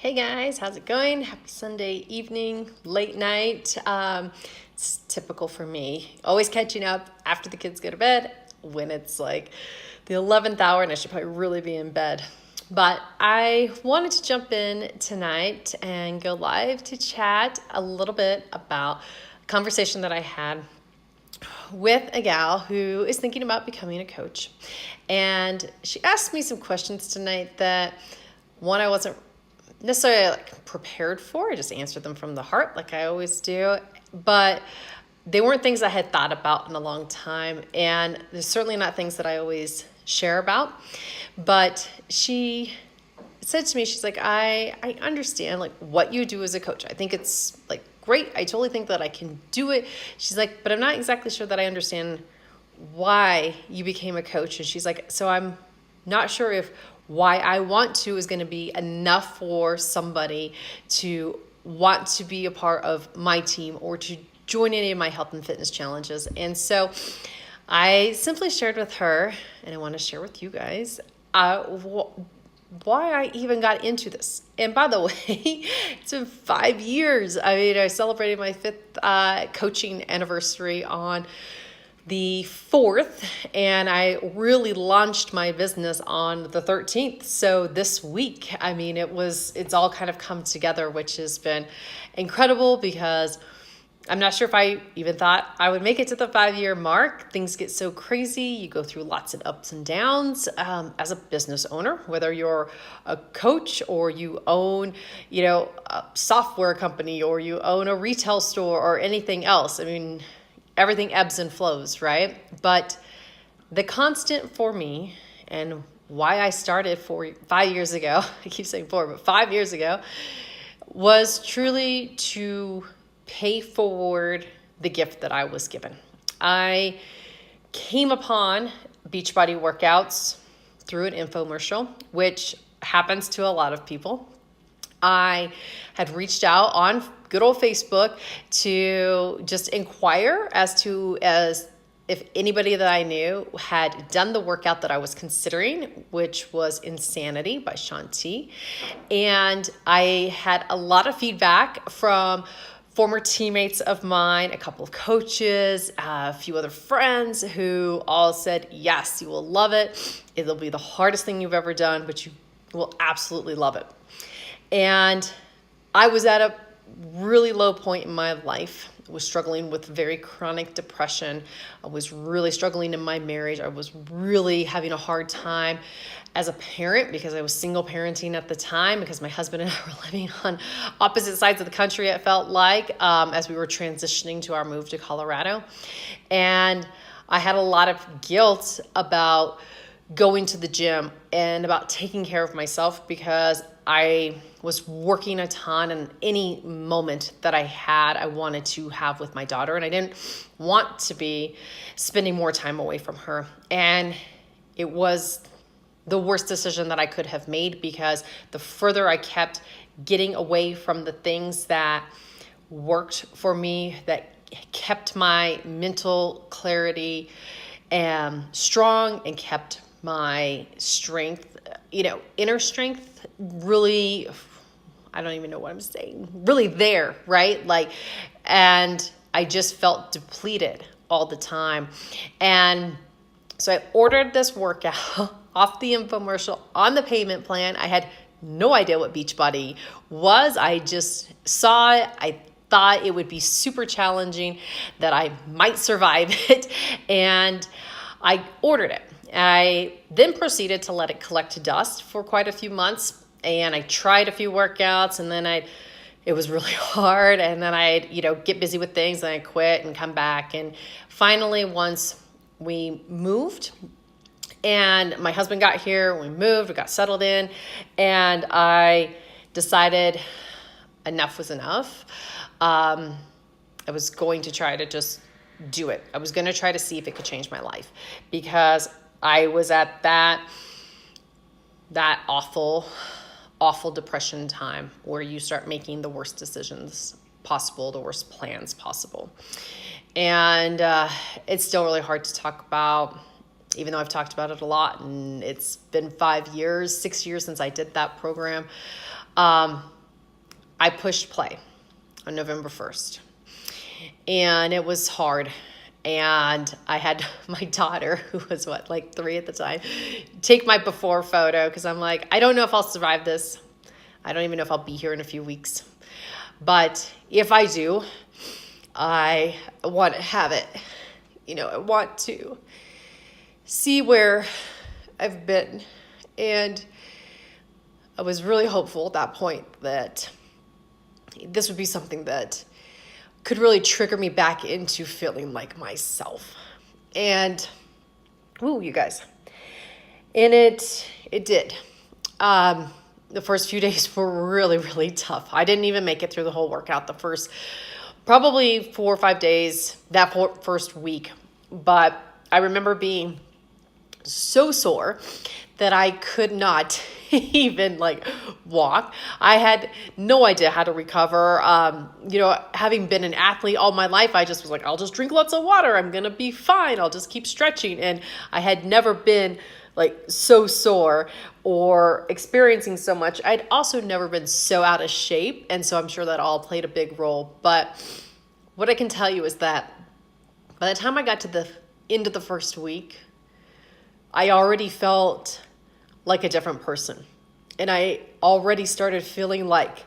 Hey guys, how's it going? Happy Sunday evening, late night. It's typical for me. Always catching up after the kids go to bed when it's like the 11th hour and I should probably really be in bed. But I wanted to jump in tonight and go live to chat a little bit about a conversation that I had with a gal who is thinking about becoming a coach. And she asked me some questions tonight that one, I wasn't necessarily prepared for. I just answered them from the heart like I always do. But they weren't things I had thought about in a long time. And there's certainly not things that I always share about. But she said to me, she's like, I understand like what you do as a coach. I think it's like great. I totally think that I can do it. She's like, but I'm not exactly sure that I understand why you became a coach. And she's like, so I'm not sure if why I want to is going to be enough for somebody to want to be a part of my team or to join any of my health and fitness challenges. And so I simply shared with her, and I want to share with you guys, why I even got into this. And by the way, it's been 5 years. I mean, I celebrated my 5th coaching anniversary on the 4th, and I really launched my business on the 13th. So this week, I mean, it's all kind of come together, which has been incredible because I'm not sure if I even thought I would make it to the 5-year mark. Things get so crazy. You go through lots of ups and downs as a business owner, whether you're a coach or you own, a software company or you own a retail store or anything else. I mean, everything ebbs and flows, right? But the constant for me and why I started 5 years ago, I keep saying 4, but 5 years ago, was truly to pay forward the gift that I was given. I came upon Beachbody workouts through an infomercial, which happens to a lot of people. I had reached out on good old Facebook to just inquire as if anybody that I knew had done the workout that I was considering, which was Insanity by Shaun T. And I had a lot of feedback from former teammates of mine, a couple of coaches, a few other friends who all said, yes, you will love it. It'll be the hardest thing you've ever done, but you will absolutely love it. And I was at a really low point in my life. I was struggling with very chronic depression. I was really struggling in my marriage. I was really having a hard time as a parent because I was single parenting at the time because my husband and I were living on opposite sides of the country, it felt like, as we were transitioning to our move to Colorado. And I had a lot of guilt about going to the gym and about taking care of myself because I was working a ton, and any moment that I had, I wanted to have with my daughter, and I didn't want to be spending more time away from her. And it was the worst decision that I could have made because the further I kept getting away from the things that worked for me, that kept my mental clarity strong and kept my strength, inner strength really, I don't even know what I'm saying, really there, right? And I just felt depleted all the time. And so I ordered this workout off the infomercial on the payment plan. I had no idea what Beachbody was. I just saw it. I thought it would be super challenging, that I might survive it. And I ordered it. I then proceeded to let it collect dust for quite a few months. And I tried a few workouts, and then it was really hard. And then I'd, get busy with things, and I'd quit and come back. And finally, once we moved and my husband got here, we got settled in, and I decided enough was enough. I was going to try to just do it. I was going to try to see if it could change my life because I was at that awful depression time where you start making the worst decisions possible, the worst plans possible. And it's still really hard to talk about, even though I've talked about it a lot. And it's been 6 years since I did that program. I pushed play on November 1st. And it was hard. And I had my daughter, who was like 3 at the time, take my before photo because I'm like, I don't know if I'll survive this. I don't even know if I'll be here in a few weeks. But if I do, I want to have it. I want to see where I've been. And I was really hopeful at that point that this would be something that could really trigger me back into feeling like myself. And, you guys. And it did. The first few days were really, really tough. I didn't even make it through the whole workout the first probably 4 or 5 days, that first week. But I remember being so sore that I could not even walk. I had no idea how to recover. Having been an athlete all my life, I just was like, I'll just drink lots of water. I'm going to be fine. I'll just keep stretching. And I had never been so sore or experiencing so much. I'd also never been so out of shape. And so I'm sure that all played a big role. But what I can tell you is that by the time I got to the end of the first week, I already felt like a different person. And I already started feeling like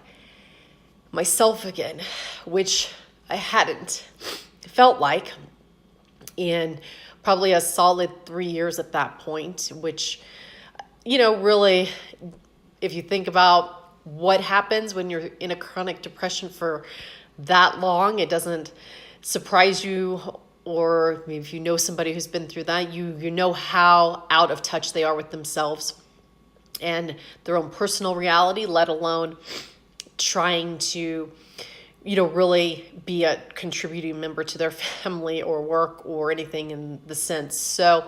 myself again, which I hadn't felt like in probably a solid 3 years at that point, which, really, if you think about what happens when you're in a chronic depression for that long, it doesn't surprise you. Or if you know somebody who's been through that, you know how out of touch they are with themselves and their own personal reality, let alone trying to, really be a contributing member to their family or work or anything in the sense. So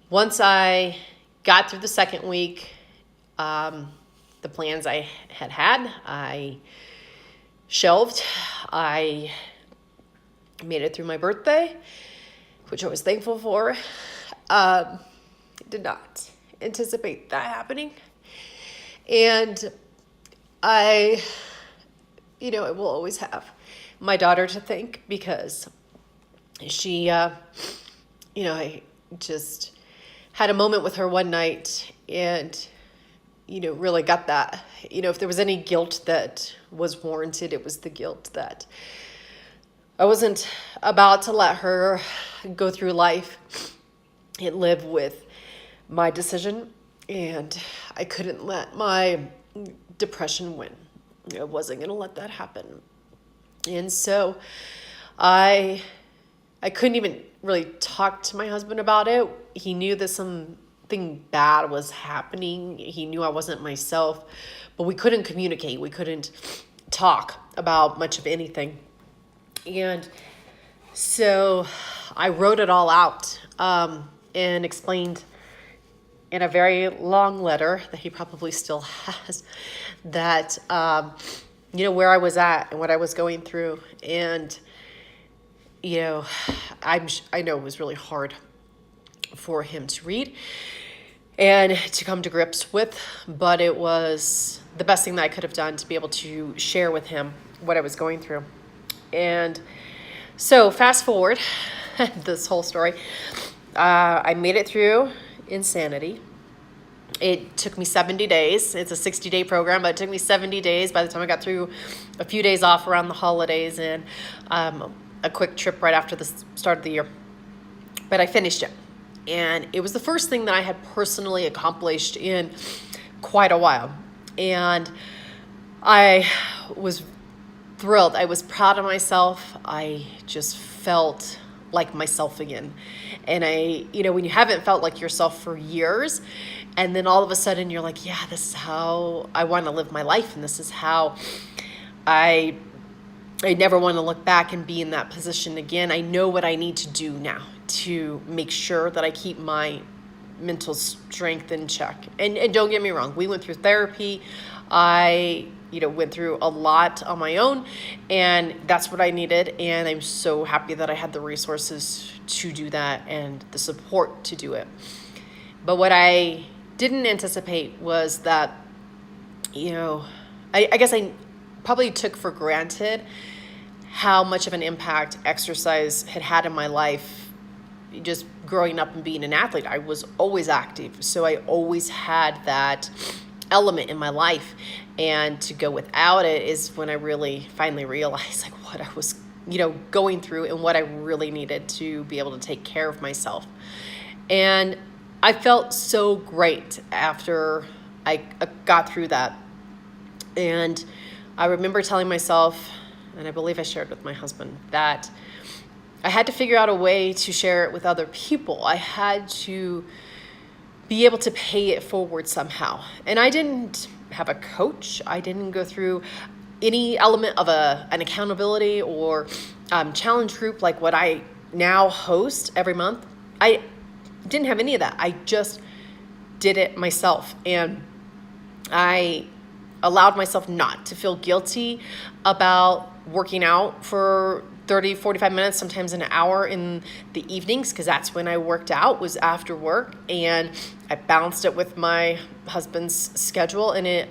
once I got through the second week, the plans I had, I shelved. I made it through my birthday, which I was thankful for. Did not anticipate that happening. And I will always have my daughter to thank because she, I just had a moment with her one night and, really got that. If there was any guilt that was warranted, it was the guilt that I wasn't about to let her go through life and live with my decision, and I couldn't let my depression win. I wasn't going to let that happen. And so I couldn't even really talk to my husband about it. He knew that something bad was happening. He knew I wasn't myself, but we couldn't communicate. We couldn't talk about much of anything. And so I wrote it all out and explained in a very long letter that he probably still has that, where I was at and what I was going through. And, I know it was really hard for him to read and to come to grips with, but it was the best thing that I could have done to be able to share with him what I was going through. And so fast forward this whole story, I made it through Insanity. It took me 70 days. It's a 60-day program, but it took me 70 days by the time I got through a few days off around the holidays and a quick trip right after the start of the year. But I finished it. And it was the first thing that I had personally accomplished in quite a while. And I was thrilled. I was proud of myself. I just felt like myself again. And when you haven't felt like yourself for years, and then all of a sudden you're like, yeah, this is how I want to live my life. And this is how I never want to look back and be in that position again. I know what I need to do now to make sure that I keep my mental strength in check. And don't get me wrong, we went through therapy. I went through a lot on my own, and that's what I needed. And I'm so happy that I had the resources to do that and the support to do it. But what I didn't anticipate was that you know, I guess I probably took for granted how much of an impact exercise had in my life. Just growing up and being an athlete, I was always active. So I always had that element in my life. And to go without it is when I really finally realized like what I was, going through and what I really needed to be able to take care of myself. And I felt so great after I got through that. And I remember telling myself, and I believe I shared with my husband, that I had to figure out a way to share it with other people. I had to be able to pay it forward somehow. And I didn't have a coach. I didn't go through any element of an accountability or challenge group like what I now host every month. I didn't have any of that. I just did it myself. And I allowed myself not to feel guilty about working out for 30, 45 minutes, sometimes an hour in the evenings, because that's when I worked out, was after work. And I balanced it with my husband's schedule, and it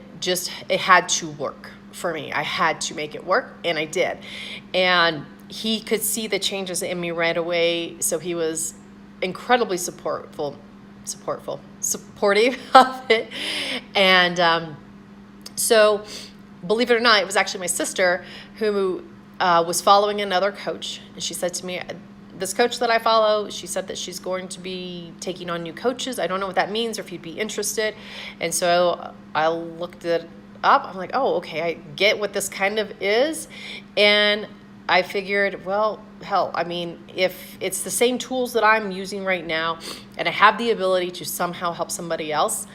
had to work for me. I had to make it work, and I did. And he could see the changes in me right away, so he was incredibly supportive of it. And so, believe it or not, it was actually my sister who was following another coach. And she said to me, this coach that I follow, she said that she's going to be taking on new coaches. I don't know what that means or if you'd be interested. And so I looked it up. I'm like, oh, okay, I get what this kind of is. And I figured, well, hell, I mean, if it's the same tools that I'm using right now and I have the ability to somehow help somebody else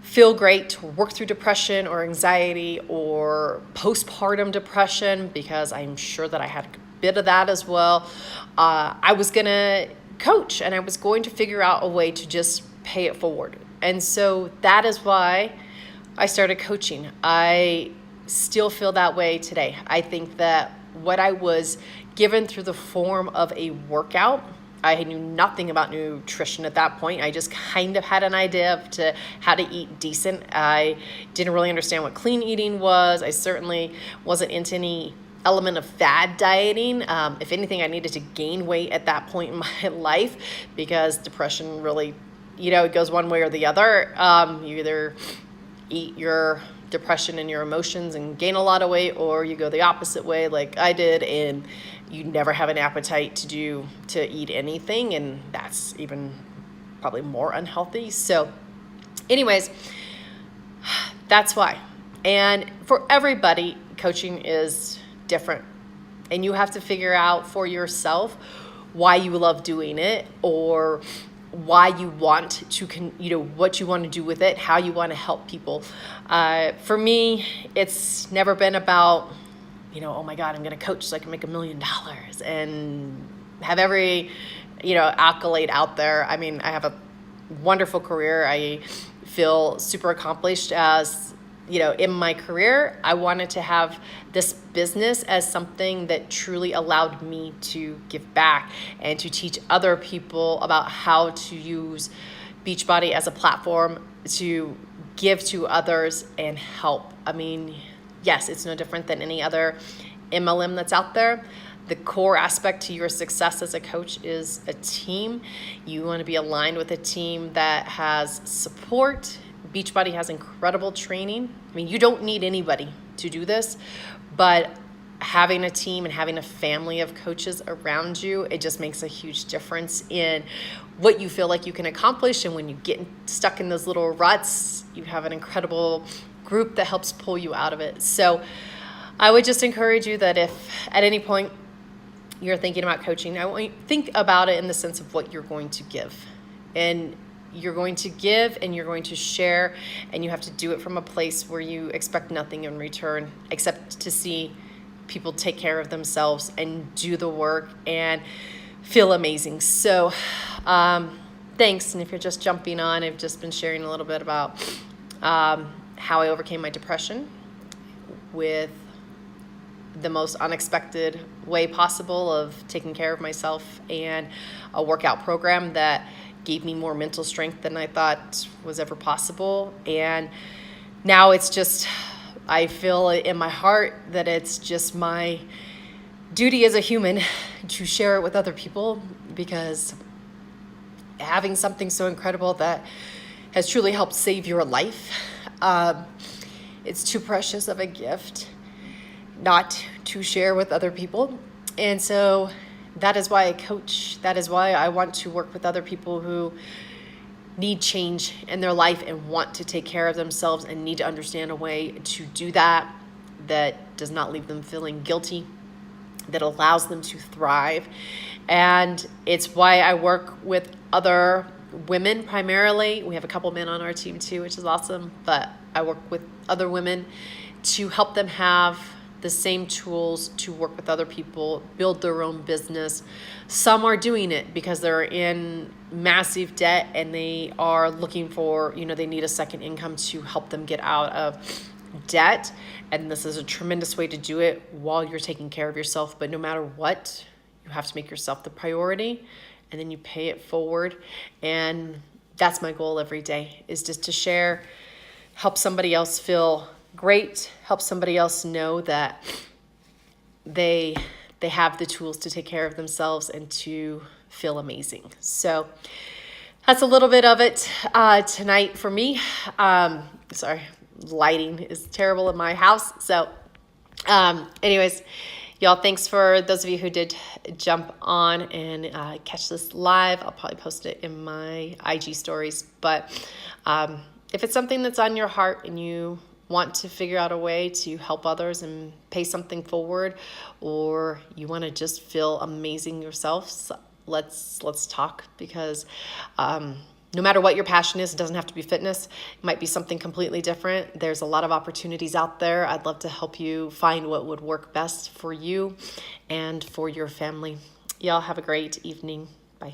feel great, or work through depression or anxiety or postpartum depression, because I'm sure that I had a bit of that as well, I was going to coach, and I was going to figure out a way to just pay it forward. And so that is why I started coaching. I still feel that way today. I think that what I was given through the form of a workout, I knew nothing about nutrition at that point. I just kind of had an idea of how to eat decent. I didn't really understand what clean eating was. I certainly wasn't into any element of fad dieting. If anything, I needed to gain weight at that point in my life, because depression really, it goes one way or the other. You either eat your depression and your emotions and gain a lot of weight, or you go the opposite way like I did, and you never have an appetite to eat anything, and that's even probably more unhealthy. So anyways, that's why. And for everybody, coaching is different, and you have to figure out for yourself why you love doing it, or why you want to, what you want to do with it, how you want to help people. For me, it's never been about, oh my God, I'm going to coach so I can make $1 million and have every, accolade out there. I mean, I have a wonderful career. I feel super accomplished as, in my career. I wanted to have this business as something that truly allowed me to give back and to teach other people about how to use Beachbody as a platform to give to others and help. I mean, yes, it's no different than any other MLM that's out there. The core aspect to your success as a coach is a team. You want to be aligned with a team that has support. Beachbody has incredible training. I mean, you don't need anybody to do this, but having a team and having a family of coaches around you, it just makes a huge difference in what you feel like you can accomplish. And when you get stuck in those little ruts, you have an incredible group that helps pull you out of it. So I would just encourage you that if at any point you're thinking about coaching, I want you to think about it in the sense of what you're going to give. And you're going to give and you're going to share, and you have to do it from a place where you expect nothing in return except to see people take care of themselves and do the work and feel amazing. So thanks. And if you're just jumping on, I've just been sharing a little bit about how I overcame my depression with the most unexpected way possible of taking care of myself, and a workout program that gave me more mental strength than I thought was ever possible. And now it's just, I feel in my heart that it's just my duty as a human to share it with other people, because having something so incredible that has truly helped save your life, it's too precious of a gift not to share with other people. And so that is why I coach. That is why I want to work with other people who need change in their life and want to take care of themselves and need to understand a way to do that that does not leave them feeling guilty, that allows them to thrive. And it's why I work with other women primarily. We have a couple men on our team too, which is awesome, but I work with other women to help them have the same tools to work with other people, build their own business. Some are doing it because they're in massive debt and they are looking for, they need a second income to help them get out of debt. And this is a tremendous way to do it while you're taking care of yourself. But no matter what, you have to make yourself the priority, and then you pay it forward. And that's my goal every day, is just to share, help somebody else feel great, help somebody else know that they have the tools to take care of themselves and to feel amazing. So that's a little bit of it tonight for me. Sorry, lighting is terrible in my house. So anyways, y'all, thanks for those of you who did jump on and catch this live. I'll probably post it in my IG stories. But if it's something that's on your heart and you want to figure out a way to help others and pay something forward, or you want to just feel amazing yourself, let's talk, because no matter what your passion is, it doesn't have to be fitness. It might be something completely different. There's a lot of opportunities out there. I'd love to help you find what would work best for you and for your family. Y'all have a great evening. Bye.